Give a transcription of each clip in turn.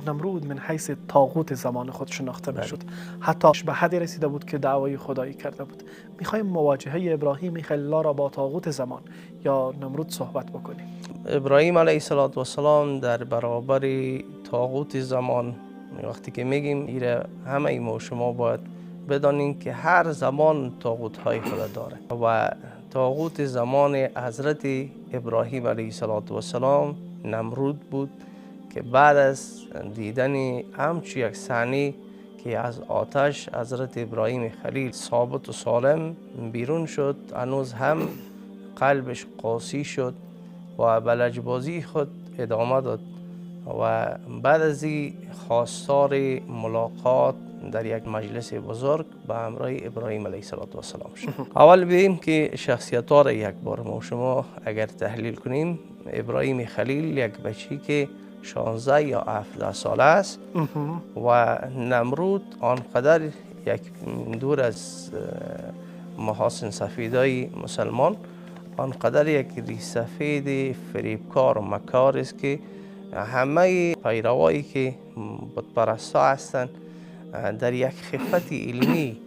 نمرود من حیث طاغوت زمان خود شناخته میشد. حتی به حدی رسیده بود که دعوای خدایی کرده بود. میخوایم مواجهه ابراهیم خلیل الله را با طاغوت زمان یا نمرود صحبت بکنیم. ابراهیم علیه السلام در برابر طاغوت زمان، وقتی که میگیم ایره همه ما و شما باید بدانیم که هر زمان طاغوت های خود داره و طاغوت زمان حضرت ابراهیم علیه السلام نمرود بود که بعد از دیدن همچون یک صحنه که از آتش حضرت ابراهیم خلیل ثابت و سالم بیرون شد، هنوز هم قلبش قاسی شد و به لجبازی خود ادامه داد و بعد از این خواستار ملاقات در یک مجلس بزرگ به همراه ابراهیم علیه السلام شد. اول بگیم که شخصیت ها را یک بار ما شما اگر تحلیل کنیم، ابراهیم خلیل یک بچی که 16 یا 17 ساله است و نمرود آنقدر یک دور از محاسن سفیدای مسلمان، آنقدر یک ریسفید فریبکار و مکار است که همه پیروایی که بتپرستا هستند در یک خفت علمی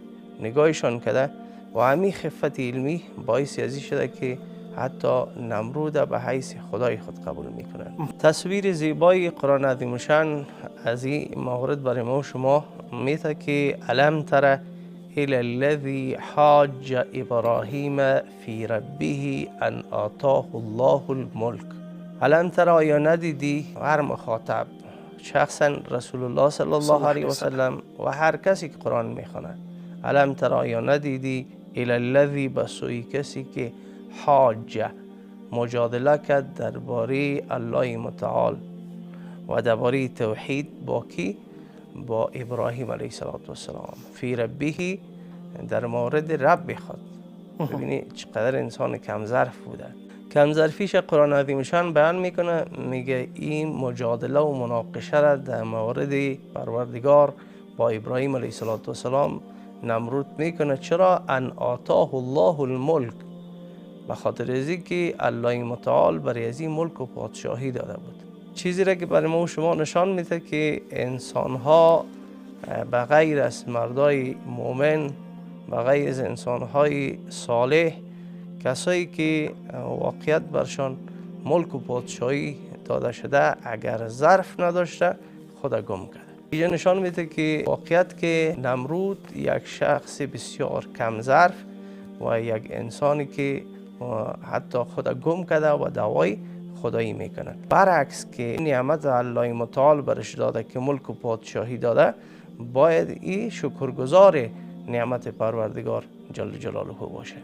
نگاهشان کرده و همین خفت علمی باعث ازی شده که حتی نمرود به حیث خدای خود قبول میکنند. تصویر زیبای قرآن عظیم الشان از این مورد برای ما شما میده که الم تر الی الذی حاج ابراهیم فی ربه ان آتاه الله الملک. الم تر آیا ندیدی؟ هر مخاطب، شخصا رسول الله صلی الله علیه و سلم و هر کسی که قرآن میخواند، الم تر آیا ندیدی الی الذی بسوی کسی که حاج مجادله کرد درباره الله متعال و درباره توحید با کی؟ با ابراهیم علیه السلام فی ربه، در مورد رب خود. ببینید چقدر انسان کم ظرف بوده. کم ظرفیش قرآن عظیمشان بیان میکنه، میگه این مجادله و مناقشه را در مورد پروردگار با ابراهیم علیه السلام نمرود میکنه. چرا؟ ان آتاه الله الملک، به خاطر ازی که الله متعال برای ازی ملک و پادشاهی داده بود. چیزی را که برای ما و شما نشان میده که انسان ها به غیر از مردای مؤمن، به غیر از انسان های صالح، کسایی که واقعیت برشان ملک و پادشاهی داده شده، اگر ظرف نداشته خود گم کرده. اینجا نشان میده که واقعیت که نمرود یک شخص بسیار کم ظرف و یک انسانی که حتی خود گم کرده و دعوای خدایی میکنه. برعکس که نعمت الله متعال برش داده که ملک و پادشاهی داده، باید این شکرگزار نعمت پروردگار جل جلاله باشه.